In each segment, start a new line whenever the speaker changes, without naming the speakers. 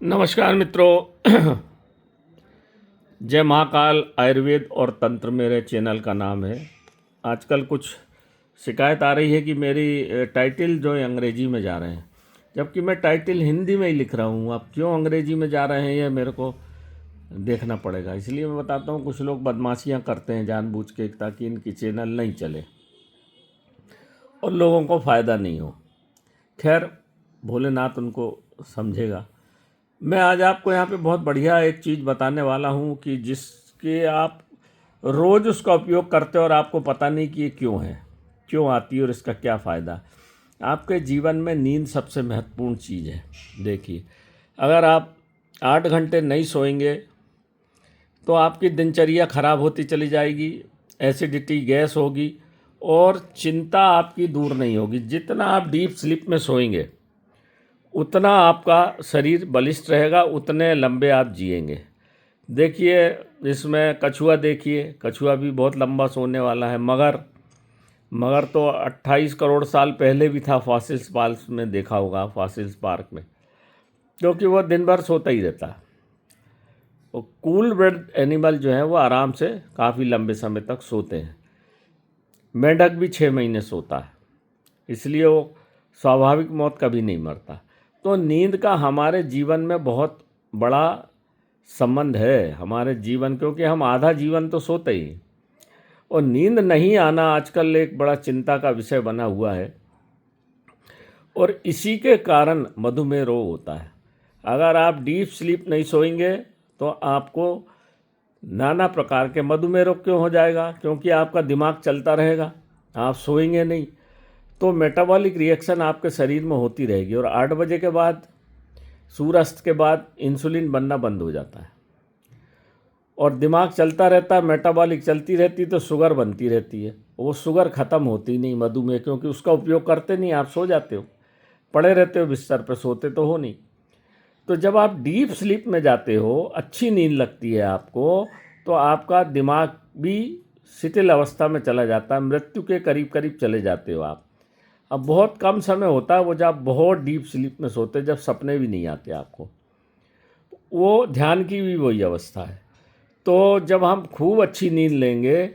नमस्कार मित्रों। जय महाकाल आयुर्वेद और तंत्र मेरे चैनल का नाम है। आजकल कुछ शिकायत आ रही है कि मेरी टाइटल जो है अंग्रेजी में जा रहे हैं, जबकि मैं टाइटल हिंदी में ही लिख रहा हूँ। अब क्यों अंग्रेजी में जा रहे हैं ये मेरे को देखना पड़ेगा, इसलिए मैं बताता हूँ। कुछ लोग बदमाशियाँ करते हैं जानबूझ के ताकि इनकी चैनल नहीं चले और लोगों को फ़ायदा नहीं हो। खैर, भोलेनाथ उनको समझेगा। मैं आज आपको यहाँ पे बहुत बढ़िया एक चीज़ बताने वाला हूँ कि जिसके आप रोज़ उसका उपयोग करते हो और आपको पता नहीं कि ये क्यों है, क्यों आती है और इसका क्या फ़ायदा। आपके जीवन में नींद सबसे महत्वपूर्ण चीज़ है। देखिए, अगर आप 8 घंटे नहीं सोएंगे तो आपकी दिनचर्या खराब होती चली जाएगी, एसिडिटी, गैस होगी और चिंता आपकी दूर नहीं होगी। जितना आप डीप स्लीप में सोएंगे उतना आपका शरीर बलिष्ठ रहेगा, उतने लंबे आप जिएंगे। देखिए, इसमें कछुआ, देखिए कछुआ भी बहुत लंबा सोने वाला है। मगर तो 28 करोड़ साल पहले भी था, फॉसिल्स पार्क में देखा होगा, फॉसिल्स पार्क में, क्योंकि वो दिन भर सोता ही रहता है। और कूल ब्लड एनिमल जो है वो आराम से काफ़ी लंबे समय तक सोते हैं। मेंढक भी 6 महीने सोता है, इसलिए वो स्वाभाविक मौत कभी नहीं मरता। तो नींद का हमारे जीवन में बहुत बड़ा संबंध है हमारे जीवन, क्योंकि हम आधा जीवन तो सोते ही, और नींद नहीं आना आजकल एक बड़ा चिंता का विषय बना हुआ है और इसी के कारण मधुमेह रोग होता है। अगर आप डीप स्लीप नहीं सोएंगे तो आपको नाना प्रकार के मधुमेह रोग क्यों हो जाएगा, क्योंकि आपका दिमाग चलता रहेगा, आप सोएंगे नहीं। तो मेटाबॉलिक रिएक्शन आपके शरीर में होती रहेगी और 8 बजे के बाद, सूर्यास्त के बाद इंसुलिन बनना बंद हो जाता है और दिमाग चलता रहता है, मेटाबॉलिक चलती रहती तो शुगर बनती रहती है। वो शुगर ख़त्म होती नहीं, मधुमेह, क्योंकि उसका उपयोग करते नहीं, आप सो जाते हो, पड़े रहते हो बिस्तर पर, सोते तो हो नहीं। तो जब आप डीप स्लीप में जाते हो, अच्छी नींद लगती है आपको, तो आपका दिमाग भी शिथिल अवस्था में चला जाता है, मृत्यु के करीब करीब चले जाते हो आप। अब बहुत कम समय होता है वो जब आप बहुत डीप स्लीप में सोते, जब सपने भी नहीं आते आपको। वो ध्यान की भी वही अवस्था है। तो जब हम खूब अच्छी नींद लेंगे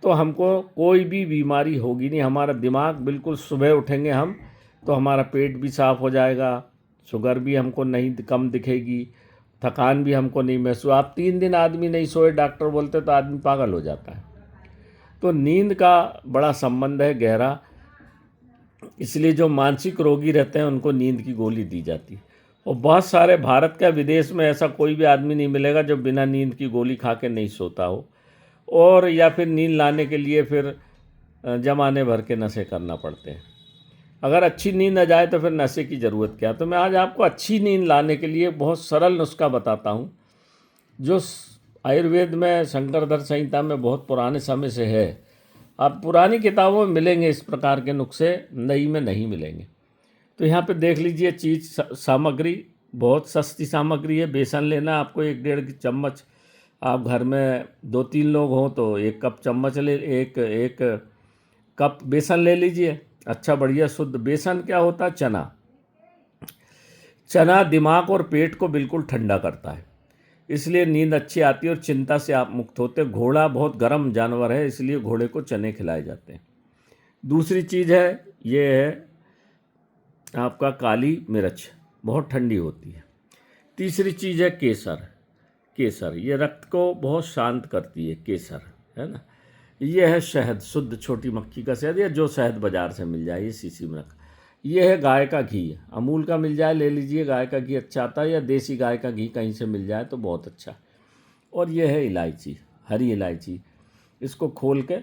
तो हमको कोई भी बीमारी होगी नहीं। हमारा दिमाग बिल्कुल, सुबह उठेंगे हम तो हमारा पेट भी साफ हो जाएगा, शुगर भी हमको नहीं कम दिखेगी, थकान भी हमको नहीं महसूस। आप 3 दिन आदमी नहीं सोए, डॉक्टर बोलते तो आदमी पागल हो जाता है। तो नींद का बड़ा संबंध है गहरा, इसलिए जो मानसिक रोगी रहते हैं उनको नींद की गोली दी जाती है। और बहुत सारे, भारत का विदेश में ऐसा कोई भी आदमी नहीं मिलेगा जो बिना नींद की गोली खा के नहीं सोता हो, और या फिर नींद लाने के लिए फिर जमाने भर के नशे करना पड़ते हैं। अगर अच्छी नींद आ जाए तो फिर नशे की ज़रूरत क्या। तो मैं आज आपको अच्छी नींद लाने के लिए बहुत सरल नुस्खा बताता हूँ, जो आयुर्वेद में, शंकरधर संहिता में बहुत पुराने समय से है। आप पुरानी किताबों में मिलेंगे इस प्रकार के नुस्खे, नई में नहीं मिलेंगे। तो यहाँ पे देख लीजिए, सामग्री बहुत सस्ती सामग्री है। बेसन लेना आपको 1-1.5 चम्मच। आप घर में 2-3 लोग हों तो 1 कप चम्मच ले, एक कप बेसन ले लीजिए। अच्छा बढ़िया शुद्ध बेसन। क्या होता है? चना। चना दिमाग और पेट को बिल्कुल ठंडा करता है, इसलिए नींद अच्छी आती है और चिंता से आप मुक्त होते। घोड़ा बहुत गर्म जानवर है, इसलिए घोड़े को चने खिलाए जाते हैं। दूसरी चीज़ है, ये है आपका काली मिर्च, बहुत ठंडी होती है। तीसरी चीज़ है केसर। केसर ये रक्त को बहुत शांत करती है, केसर, है ना। ये है शहद, शुद्ध छोटी मक्खी का शहद, या जो शहद बाज़ार से मिल जाए, ये शीशी में रख। ये है गाय का घी, अमूल का मिल जाए ले लीजिए, गाय का घी अच्छा आता है, या देसी गाय का घी कहीं से मिल जाए तो बहुत अच्छा। और ये है इलायची, हरी इलायची। इसको खोल के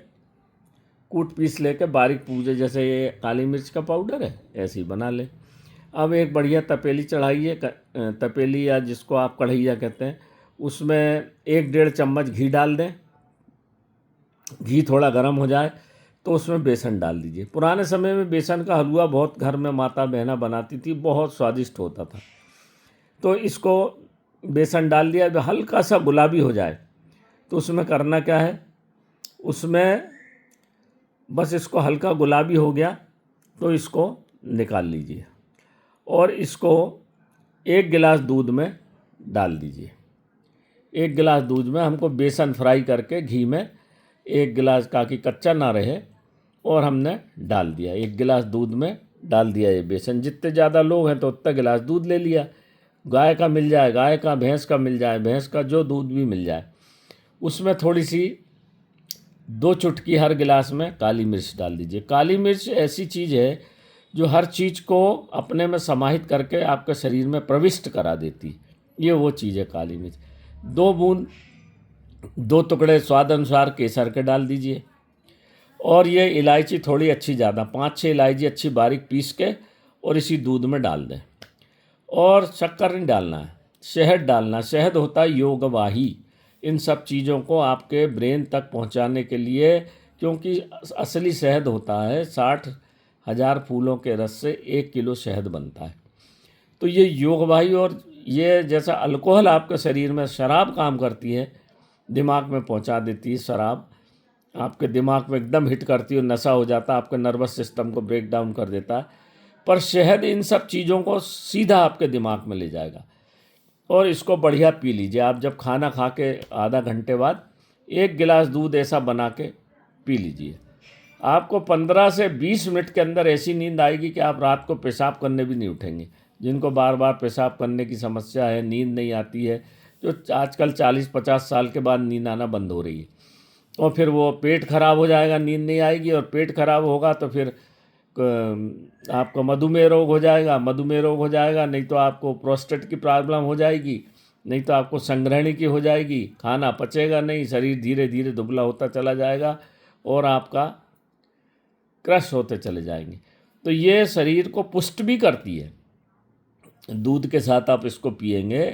कूट पीस लेके बारीक पूजे, जैसे ये काली मिर्च का पाउडर है, ऐसे ही बना ले। अब एक बढ़िया तपेली चढ़ाइए, तपेली या जिसको आप कढ़ैया कहते हैं, उसमें 1-1.5 चम्मच घी डाल दें। घी थोड़ा गर्म हो जाए तो उसमें बेसन डाल दीजिए। पुराने समय में बेसन का हलवा बहुत घर में माता बहना बनाती थी, बहुत स्वादिष्ट होता था। तो इसको बेसन डाल दिया, जब हल्का सा गुलाबी हो जाए तो उसमें करना क्या है, उसमें बस इसको हल्का गुलाबी हो गया तो इसको निकाल लीजिए और इसको 1 गिलास दूध में डाल दीजिए। 1 गिलास दूध में हमको बेसन फ्राई करके घी में 1 गिलास ताकि कच्चा ना रहे, और हमने डाल दिया। 1 गिलास दूध में डाल दिया ये बेसन। जितने ज़्यादा लोग हैं तो उतना गिलास दूध ले लिया। गाय का मिल जाए गाय का, भैंस का मिल जाए भैंस का, जो दूध भी मिल जाए। उसमें थोड़ी सी 2 चुटकी हर गिलास में काली मिर्च डाल दीजिए। काली मिर्च ऐसी चीज़ है जो हर चीज़ को अपने में समाहित करके आपके शरीर में प्रविष्ट करा देती। ये वो चीज़ है काली मिर्च। 2 बूंद 2 टुकड़े स्वाद अनुसार केसर के डाल दीजिए। और ये इलायची थोड़ी अच्छी ज़्यादा 5-6 इलायची अच्छी बारीक पीस के और इसी दूध में डाल दें। और शक्कर नहीं डालना है, शहद डालना। शहद होता है योगवाही, इन सब चीज़ों को आपके ब्रेन तक पहुंचाने के लिए, क्योंकि असली शहद होता है 60,000 फूलों के रस से 1 किलो शहद बनता है। तो ये योगवाही, और ये जैसा अल्कोहल आपके शरीर में शराब काम करती है, दिमाग में पहुंचा देती है। शराब आपके दिमाग में एकदम हिट करती है, नशा हो जाता है, आपके नर्वस सिस्टम को ब्रेक डाउन कर देता है। पर शहद इन सब चीज़ों को सीधा आपके दिमाग में ले जाएगा। और इसको बढ़िया पी लीजिए। आप जब खाना खा के आधा घंटे बाद 1 गिलास दूध ऐसा बना के पी लीजिए। आपको 15 से 20 मिनट के अंदर ऐसी नींद आएगी कि आप रात को पेशाब करने भी नहीं उठेंगे। जिनको बार बार पेशाब करने की समस्या है, नींद नहीं आती है, जो आजकल 40-50 साल के बाद नींद आना बंद हो रही है, और फिर वो पेट खराब हो जाएगा, नींद नहीं आएगी, और पेट खराब होगा तो फिर आपको मधुमेह रोग हो जाएगा। मधुमेह रोग हो जाएगा, नहीं तो आपको प्रोस्टेट की प्रॉब्लम हो जाएगी, नहीं तो आपको संग्रहणी की हो जाएगी। खाना पचेगा नहीं, शरीर धीरे धीरे दुबला होता चला जाएगा और आपका क्रश होते चले जाएंगे। तो ये शरीर को पुष्ट भी करती है। दूध के साथ आप इसको पिएंगे,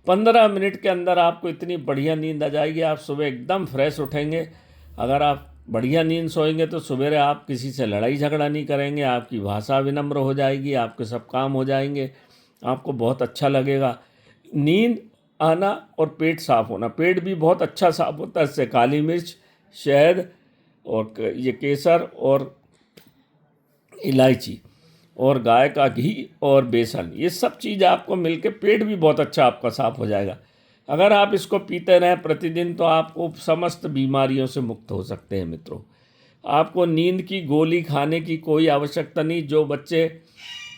15 मिनट के अंदर आपको इतनी बढ़िया नींद आ जाएगी, आप सुबह एकदम फ्रेश उठेंगे। अगर आप बढ़िया नींद सोएंगे तो सवेरे आप किसी से लड़ाई झगड़ा नहीं करेंगे, आपकी भाषा विनम्र हो जाएगी, आपके सब काम हो जाएंगे, आपको बहुत अच्छा लगेगा। नींद आना और पेट साफ होना, पेट भी बहुत अच्छा साफ होता है इससे। काली मिर्च, शहद और ये केसर और इलायची और गाय का घी और बेसन, ये सब चीज़ आपको मिलके पेट भी बहुत अच्छा आपका साफ हो जाएगा। अगर आप इसको पीते रहें प्रतिदिन तो आपको समस्त बीमारियों से मुक्त हो सकते हैं मित्रों। आपको नींद की गोली खाने की कोई आवश्यकता नहीं। जो बच्चे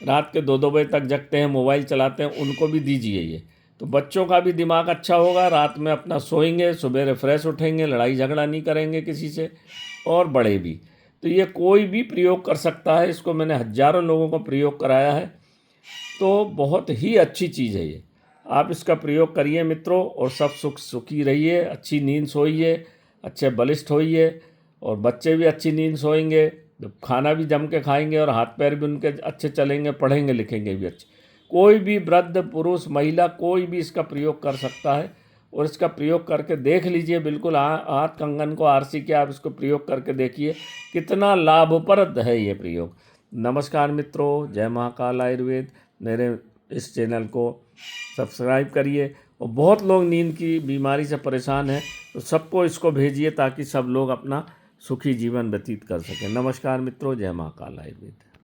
रात के 2-2 बजे तक जगते हैं, मोबाइल चलाते हैं, उनको भी दीजिए ये, तो बच्चों का भी दिमाग अच्छा होगा, रात में अपना सोएंगे, सुबह फ्रेश उठेंगे, लड़ाई झगड़ा नहीं करेंगे किसी से, और बड़े भी। तो ये कोई भी प्रयोग कर सकता है, इसको मैंने हज़ारों लोगों को प्रयोग कराया है, तो बहुत ही अच्छी चीज़ है ये। आप इसका प्रयोग करिए मित्रों, और सब सुखी रहिए, अच्छी नींद सोइए, अच्छे बलिष्ठ होइए, और बच्चे भी अच्छी नींद सोएंगे, खाना भी जम के खाएंगे, और हाथ पैर भी उनके अच्छे चलेंगे, पढ़ेंगे लिखेंगे भी अच्छे। कोई भी वृद्ध पुरुष महिला कोई भी इसका प्रयोग कर सकता है, और इसका प्रयोग करके देख लीजिए। बिल्कुल हाथ कंगन को आरसी के आप इसको प्रयोग करके देखिए, कितना लाभप्रद है ये प्रयोग। नमस्कार मित्रों, जय महाकाल आयुर्वेद। मेरे इस चैनल को सब्सक्राइब करिए, और बहुत लोग नींद की बीमारी से परेशान हैं, तो सबको इसको भेजिए ताकि सब लोग अपना सुखी जीवन व्यतीत कर सकें। नमस्कार मित्रों, जय महाकाल आयुर्वेद।